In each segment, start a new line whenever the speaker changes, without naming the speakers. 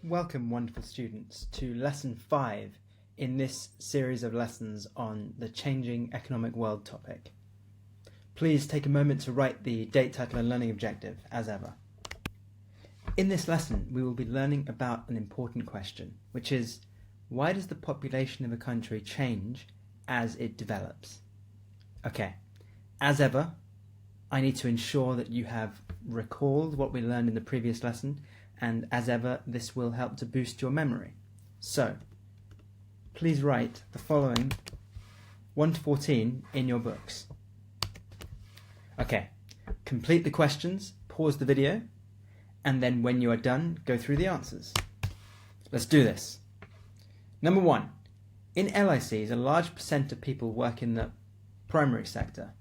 Welcome, wonderful students, to Lesson 5 in this series of lessons on the changing economic world topic. Please take a moment to write the date, title and learning objective, as ever. In this lesson, we will be learning about an important question, which is, why does the population of a country change as it develops? Okay, as ever, I need to ensure that you have recalled what we learned in the previous lesson, and as ever, this will help to boost your memory. So, please write the following 1 to 14 in your books. Okay, complete the questions, pause the video, and then when you are done, go through the answers. Let's do this. Number 1. In LICs, a large percent of people work in the primary sector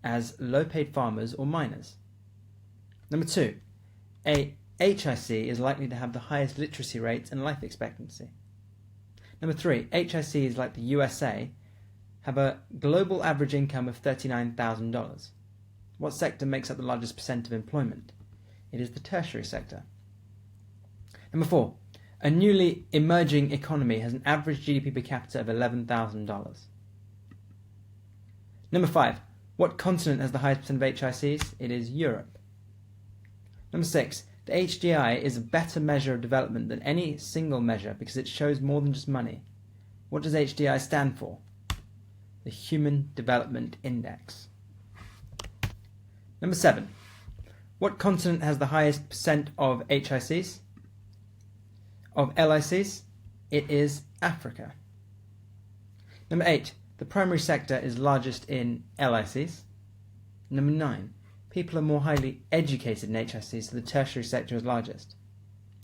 as low-paid farmers or miners. Number 2. A HIC is likely to have the highest literacy rates and life expectancy. Number 3. HICs, like the USA, have a global average income of $39,000. What sector makes up the largest percent of employment? It is the tertiary sector. Number 4. A newly emerging economy has an average GDP per capita of $11,000. Number 5. What continent has the highest percent of HICs? It is Europe. Number 6. The HDI is a better measure of development than any single measure because it shows more than just money. What does HDI stand for? The Human Development Index. Number 7. What continent has the highest percent of HICs? Of LICs? It is Africa. Number 8. The primary sector is largest in LICs. Number 9. People are more highly educated in HICs, so the tertiary sector is largest.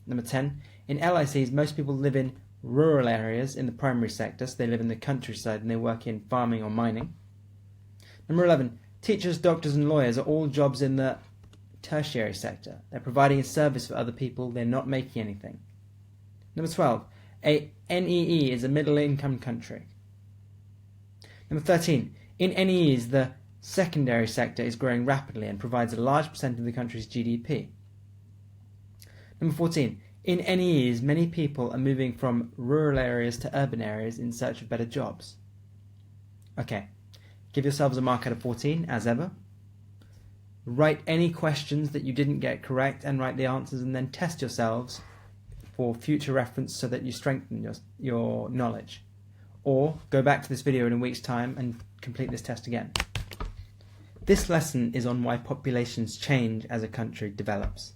Number 10. In LICs, most people live in rural areas in the primary sector, so they live in the countryside and they work in farming or mining. Number 11. Teachers, doctors and lawyers are all jobs in the tertiary sector. They're providing a service for other people, they're not making anything. Number 12. A NEE is a middle-income country. Number 13. In NEEs, the secondary sector is growing rapidly and provides a large percent of the country's GDP. Number 14. In NEEs, many people are moving from rural areas to urban areas in search of better jobs. Okay, give yourselves a mark out of 14, as ever. Write any questions that you didn't get correct and write the answers, and then test yourselves for future reference so that you strengthen your knowledge. Or go back to this video in a week's time and complete this test again. This lesson is on why populations change as a country develops.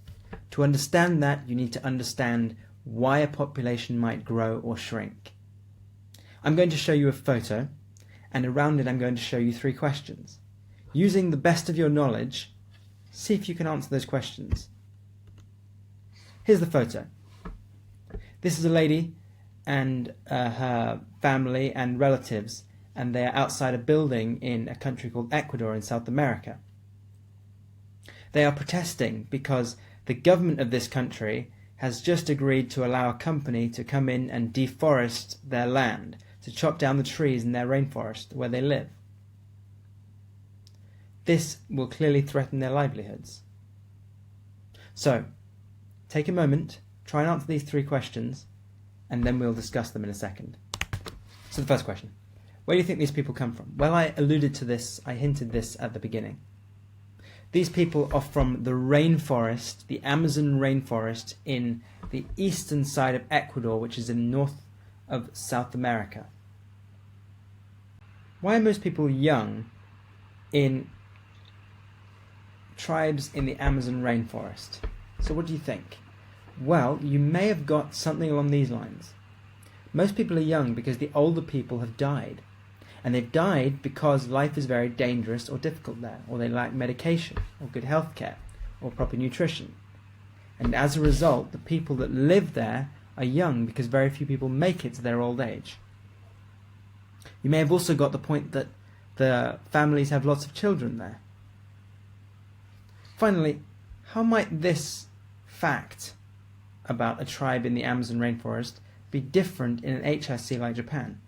To understand that, you need to understand why a population might grow or shrink. I'm going to show you a photo, and around it I'm going to show you 3 questions. Using the best of your knowledge, see if you can answer those questions. Here's the photo. This is a lady and her family and relatives, and they are outside a building in a country called Ecuador in South America. They are protesting because the government of this country has just agreed to allow a company to come in and deforest their land, to chop down the trees in their rainforest where they live. This will clearly threaten their livelihoods. So, take a moment, try and answer these 3 questions, and then we'll discuss them in a second. So the first question. Where do you think these people come from? Well, I alluded to this, I hinted this at the beginning. These people are from the rainforest, the Amazon rainforest in the eastern side of Ecuador, which is in north of South America. Why are most people young in tribes in the Amazon rainforest? So what do you think? Well, you may have got something along these lines. Most people are young because the older people have died. And they've died because life is very dangerous or difficult there, or they lack medication, or good health care, or proper nutrition. And as a result, the people that live there are young because very few people make it to their old age. You may have also got the point that the families have lots of children there. Finally, how might this fact about a tribe in the Amazon rainforest be different in an HIC like Japan?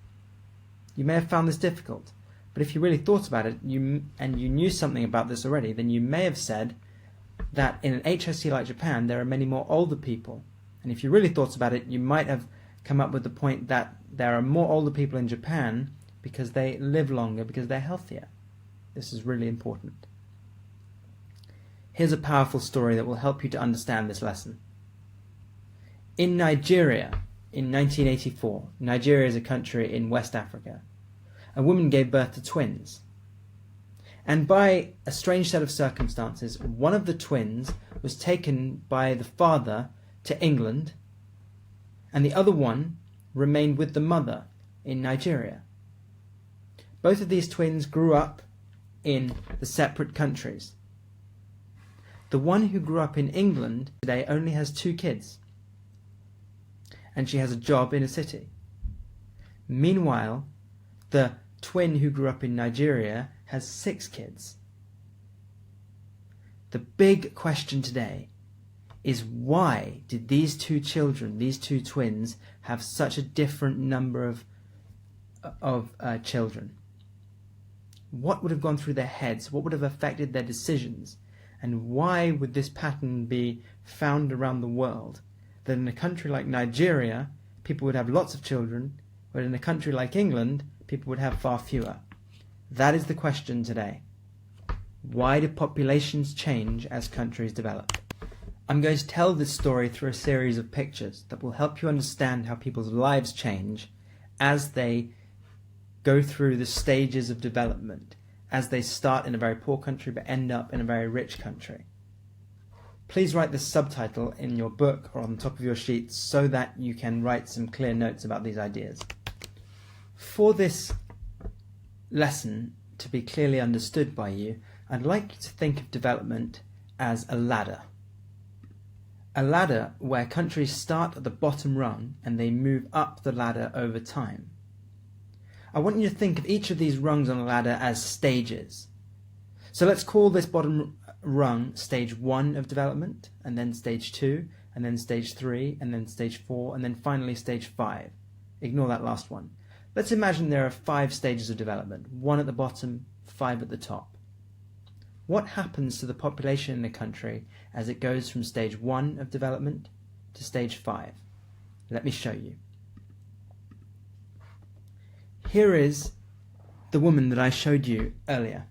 You may have found this difficult, but if you really thought about it and you knew something about this already, then you may have said that in an HIC like Japan there are many more older people And if you really thought about it, you might have come up with the point that there are more older people in Japan because they live longer, because they're healthier. This is really important. Here's a powerful story that will help you to understand this lesson. In Nigeria, in 1984, Nigeria is a country in West Africa, a woman gave birth to twins. And by a strange set of circumstances, one of the twins was taken by the father to England, and the other one remained with the mother in Nigeria. Both of these twins grew up in the separate countries. The one who grew up in England today only has 2 kids, and she has a job in a city. Meanwhile, the twin who grew up in Nigeria has 6 kids. The big question today is, why did these 2 children, these 2 twins, have such a different number of children? What would have gone through their heads? What would have affected their decisions? And why would this pattern be found around the world? That in a country like Nigeria, people would have lots of children, but in a country like England, people would have far fewer. That is the question today. Why do populations change as countries develop? I'm going to tell this story through a series of pictures that will help you understand how people's lives change as they go through the stages of development, as they start in a very poor country but end up in a very rich country. Please write the subtitle in your book or on the top of your sheet so that you can write some clear notes about these ideas. For this lesson to be clearly understood by you, I'd like you to think of development as a ladder. A ladder where countries start at the bottom rung and they move up the ladder over time. I want you to think of each of these rungs on the ladder as stages. So let's call this bottom rung stage 1 of development, and then stage 2, and then stage 3, and then stage 4, and then finally stage 5. Ignore that last one. Let's imagine there are 5 stages of development, 1 at the bottom, 5 at the top. What happens to the population in a country as it goes from stage 1 of development to stage 5? Let me show you. Here is the woman that I showed you earlier.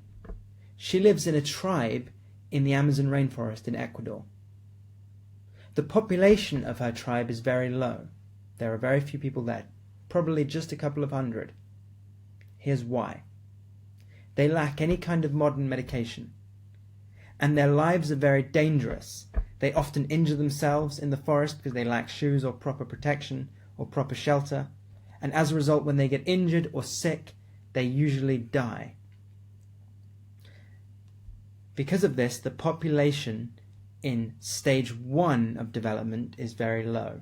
She lives in a tribe in the Amazon rainforest in Ecuador. The population of her tribe is very low. There are very few people there, probably just a couple of hundred. Here's why. They lack any kind of modern medication, and their lives are very dangerous. They often injure themselves in the forest because they lack shoes or proper protection or proper shelter, and as a result, when they get injured or sick, they usually die. Because of this, the population in stage 1 of development is very low.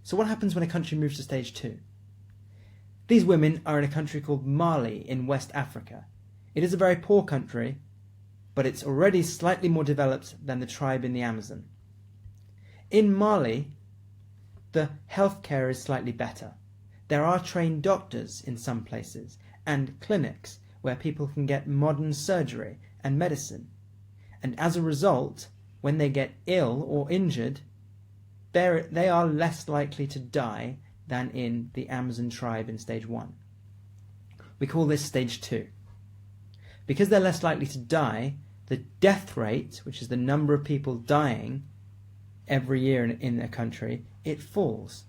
So what happens when a country moves to stage 2? These women are in a country called Mali in West Africa. It is a very poor country, but it's already slightly more developed than the tribe in the Amazon. In Mali, the healthcare is slightly better. There are trained doctors in some places, and clinics where people can get modern surgery and medicine. And as a result, when they get ill or injured, they are less likely to die than in the Amazon tribe in stage 1. We call this stage 2. Because they're less likely to die, the death rate, which is the number of people dying every year in a country, it falls.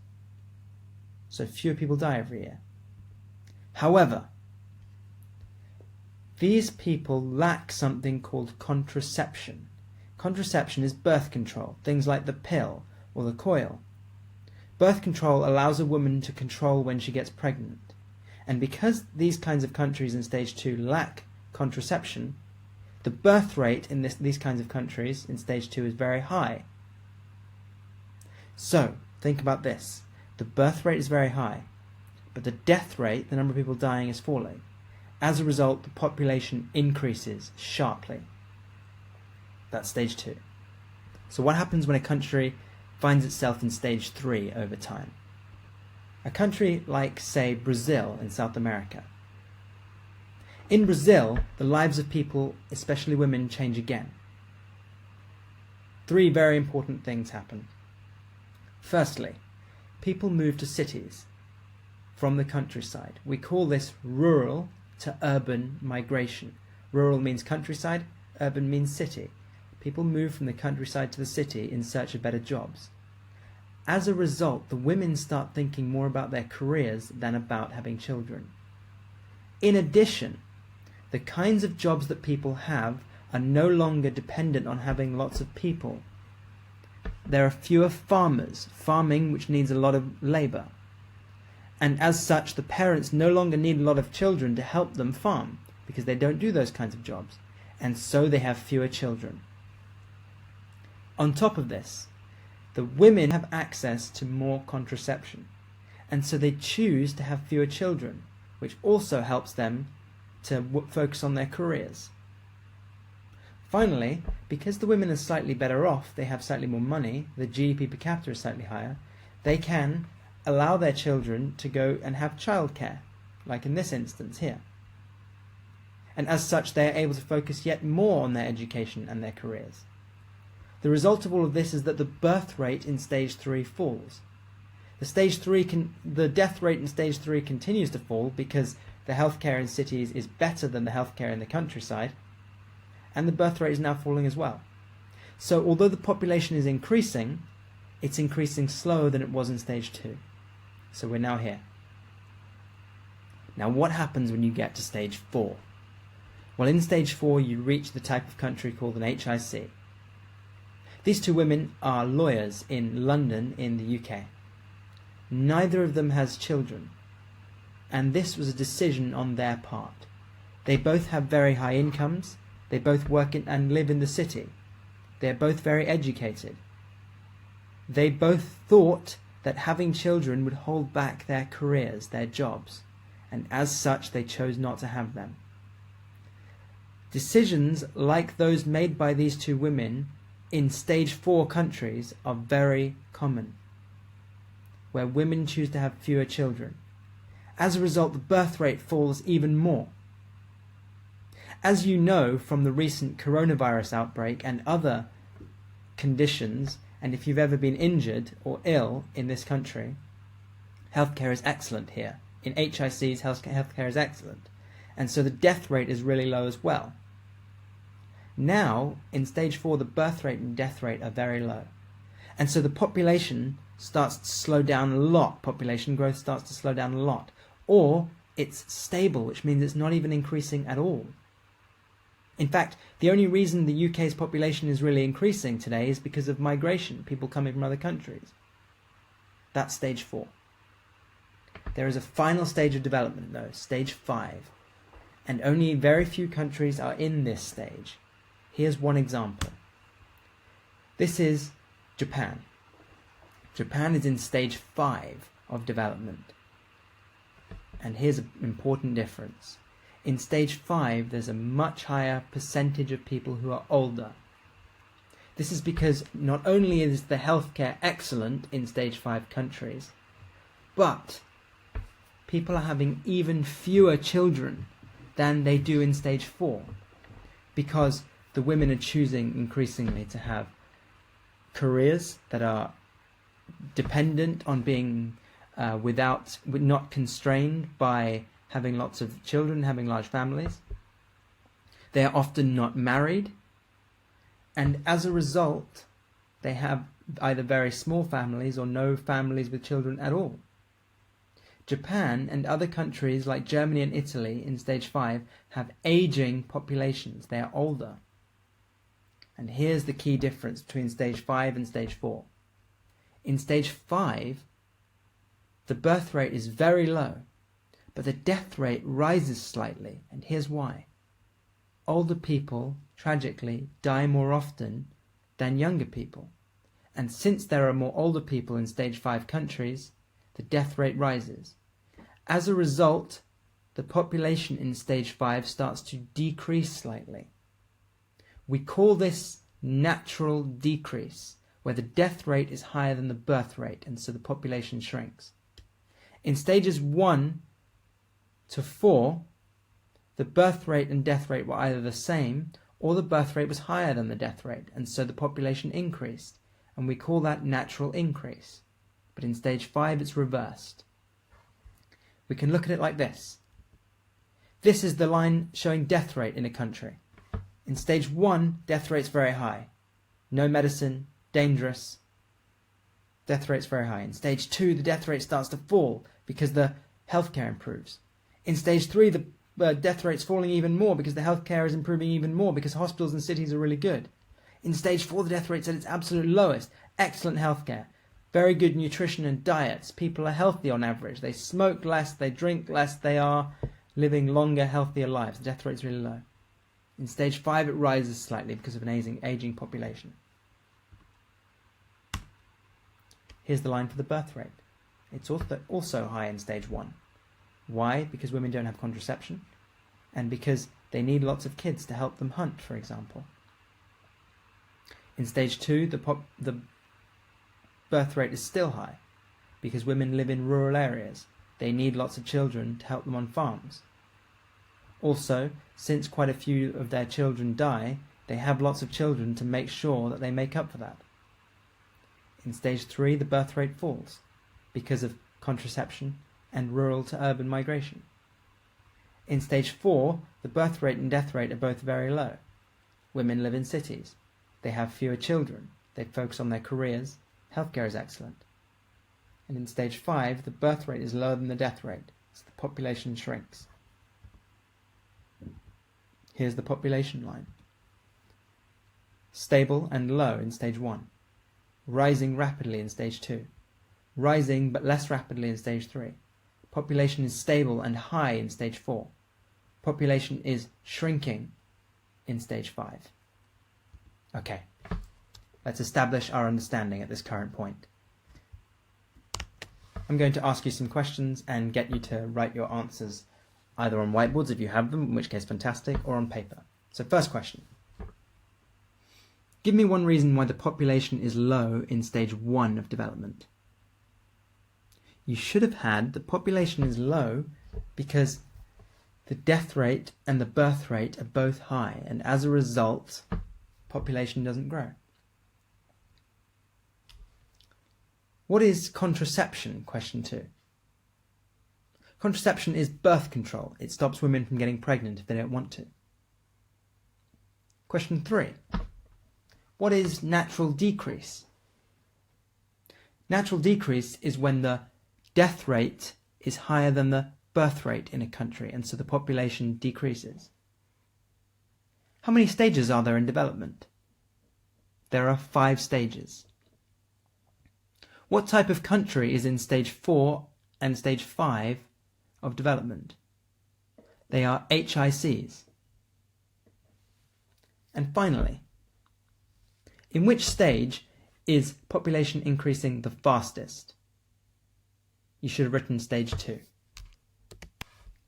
So fewer people die every year. However, these people lack something called contraception. Contraception is birth control, things like the pill or the coil. Birth control allows a woman to control when she gets pregnant. And because these kinds of countries in stage 2 lack contraception, the birth rate in these kinds of countries in stage 2 is very high. So, think about this. The birth rate is very high, but the death rate, the number of people dying, is falling. As a result, the population increases sharply. That's stage 2. So what happens when a country finds itself in stage 3 over time? A country like, say, Brazil in South America. In Brazil, the lives of people, especially women, change again. 3 very important things happen. Firstly, people move to cities from the countryside. We call this rural to urban migration. Rural means countryside, urban means city. People move from the countryside to the city in search of better jobs. As a result, the women start thinking more about their careers than about having children. In addition, the kinds of jobs that people have are no longer dependent on having lots of people. There are fewer farmers, farming which needs a lot of labour. And as such, the parents no longer need a lot of children to help them farm, because they don't do those kinds of jobs, and so they have fewer children. On top of this, the women have access to more contraception, and so they choose to have fewer children, which also helps them to focus on their careers. Finally, because the women are slightly better off, they have slightly more money, the GDP per capita is slightly higher, they can allow their children to go and have childcare, like in this instance here. And as such, they are able to focus yet more on their education and their careers. The result of all of this is that the birth rate in stage 3 falls. The death rate in stage 3 continues to fall because the healthcare in cities is better than the healthcare in the countryside, and the birth rate is now falling as well. So although the population is increasing, it's increasing slower than it was in stage 2. So we're now here. Now what happens when you get to stage 4? Well, in stage 4 you reach the type of country called an HIC. These two women are lawyers in London in the UK. Neither of them has children, and this was a decision on their part. They both have very high incomes, they both work in and live in the city. They are both very educated. They both thought that having children would hold back their careers, their jobs, and as such they chose not to have them. Decisions like those made by these two women in stage 4 countries are very common, where women choose to have fewer children. As a result, the birth rate falls even more. As you know from the recent coronavirus outbreak and other conditions, and if you've ever been injured or ill in this country, healthcare is excellent here. In HICs, healthcare is excellent. And so the death rate is really low as well. Now, in stage 4, the birth rate and death rate are very low. And so the population starts to slow down a lot. Population growth starts to slow down a lot. Or it's stable, which means it's not even increasing at all. In fact, the only reason the UK's population is really increasing today is because of migration, people coming from other countries. That's stage 4. There is a final stage of development, though, stage 5. And only very few countries are in this stage. Here's one example. This is Japan. Japan is in stage 5 of development. And here's an important difference. In stage 5, there's a much higher percentage of people who are older. This is because not only is the healthcare excellent in stage 5 countries, but people are having even fewer children than they do in stage 4, because the women are choosing increasingly to have careers that are dependent on being not constrained by having lots of children, having large families. They are often not married, and as a result, they have either very small families or no families with children at all. Japan and other countries like Germany and Italy in stage 5 have aging populations. They are older. And here's the key difference between stage 5 and stage 4. In stage 5, the birth rate is very low, but the death rate rises slightly, and here's why. Older people, tragically, die more often than younger people. And since there are more older people in stage 5 countries, the death rate rises. As a result, the population in stage 5 starts to decrease slightly. We call this natural decrease, where the death rate is higher than the birth rate, and so the population shrinks. In stages 1 to 4, the birth rate and death rate were either the same, or the birth rate was higher than the death rate, and so the population increased, and we call that natural increase. but in stage 5 it's reversed. We can look at it like this. This is the line showing death rate in a country. In stage 1, death rate's very high. No medicine, dangerous. Death rate's very high. In stage 2, the death rate starts to fall because the healthcare improves. In stage 3, the death rate's falling even more because the healthcare is improving even more because hospitals and cities are really good. In stage 4, the death rate's at its absolute lowest. Excellent healthcare. Very good nutrition and diets. People are healthy on average. They smoke less, they drink less, they are living longer, healthier lives. The death rate's really low. In stage 5, it rises slightly because of an aging population. Here's the line for the birth rate. It's also high in stage 1. Why? Because women don't have contraception, and because they need lots of kids to help them hunt, for example. In stage 2, the birth rate is still high, because women live in rural areas. They need lots of children to help them on farms. Also, since quite a few of their children die, they have lots of children to make sure that they make up for that. In stage 3, the birth rate falls because of contraception and rural to urban migration. In stage 4, the birth rate and death rate are both very low. Women live in cities. They have fewer children. They focus on their careers. Healthcare is excellent. And in stage 5, the birth rate is lower than the death rate, so the population shrinks. Here's the population line. Stable and low in stage 1. Rising rapidly in stage 2. Rising but less rapidly in stage 3. Population is stable and high in stage 4. Population is shrinking in stage 5. Okay, let's establish our understanding at this current point. I'm going to ask you some questions and get you to write your answers either on whiteboards if you have them, in which case fantastic, or on paper. So first question. Give me one reason why the population is low in stage 1 of development. You should have had the population is low because the death rate and the birth rate are both high, and as a result, population doesn't grow. What is contraception? Question 2. Contraception is birth control. It stops women from getting pregnant if they don't want to. Question 3. What is natural decrease? Natural decrease is when the death rate is higher than the birth rate in a country, and so the population decreases. How many stages are there in development? There are 5 stages. What type of country is in stage 4 and stage 5 of development? They are HICs. And finally, in which stage is population increasing the fastest? You should have written stage 2.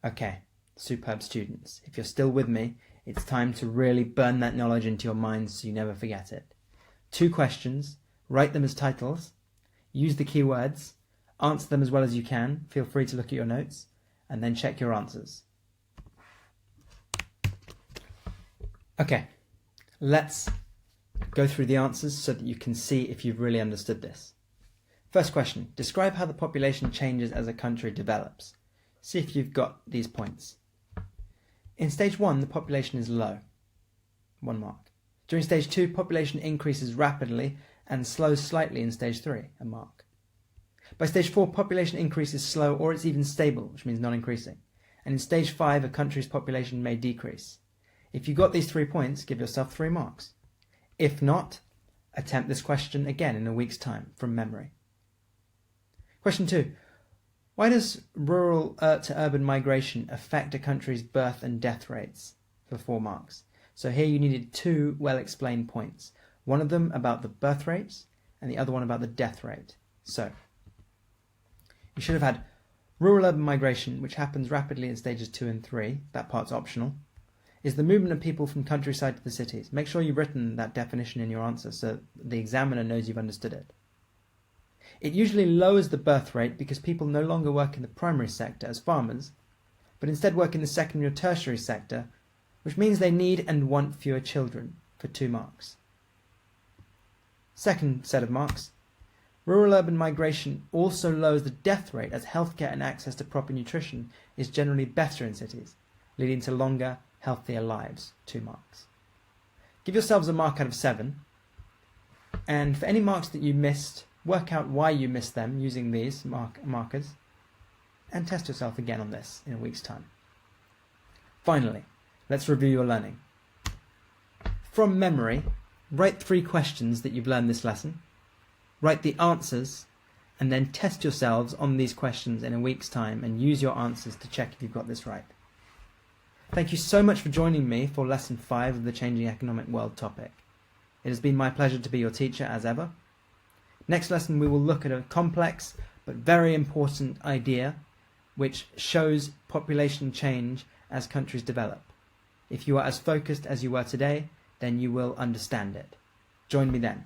Okay, superb students. If you're still with me, it's time to really burn that knowledge into your minds so you never forget it. 2 questions, write them as titles, use the keywords, answer them as well as you can, feel free to look at your notes, and then check your answers. Okay, let's go through the answers so that you can see if you've really understood this. First question, describe how the population changes as a country develops. See if you've got these points. In stage 1, the population is low. 1 mark. During stage 2, population increases rapidly and slows slightly in stage 3, a mark. By stage 4, population increase is slow or it's even stable, which means not increasing. And in stage 5, a country's population may decrease. If you got these 3 points, give yourself 3 marks. If not, attempt this question again in a week's time from memory. Question 2. Why does rural to urban migration affect a country's birth and death rates? For 4 marks. So here you needed 2 well-explained points. One of them about the birth rates and the other one about the death rate. So, you should have had rural-urban migration, which happens rapidly in stages 2 and 3, that part's optional, is the movement of people from countryside to the cities. Make sure you've written that definition in your answer so the examiner knows you've understood it. It usually lowers the birth rate because people no longer work in the primary sector as farmers, but instead work in the secondary or tertiary sector, which means they need and want fewer children, for 2 marks. Second set of marks. Rural-urban migration also lowers the death rate, as healthcare and access to proper nutrition is generally better in cities, leading to longer, healthier lives. 2 marks. Give yourselves a mark out of 7, and for any marks that you missed, work out why you missed them using these markers, and test yourself again on this in a week's time. Finally, let's review your learning. From memory, write 3 questions that you've learned this lesson, write the answers, and then test yourselves on these questions in a week's time and use your answers to check if you've got this right. Thank you so much for joining me for Lesson 5 of the Changing Economic World topic. It has been my pleasure to be your teacher as ever. Next lesson we will look at a complex but very important idea which shows population change as countries develop. If you are as focused as you were today, then you will understand it. Join me then.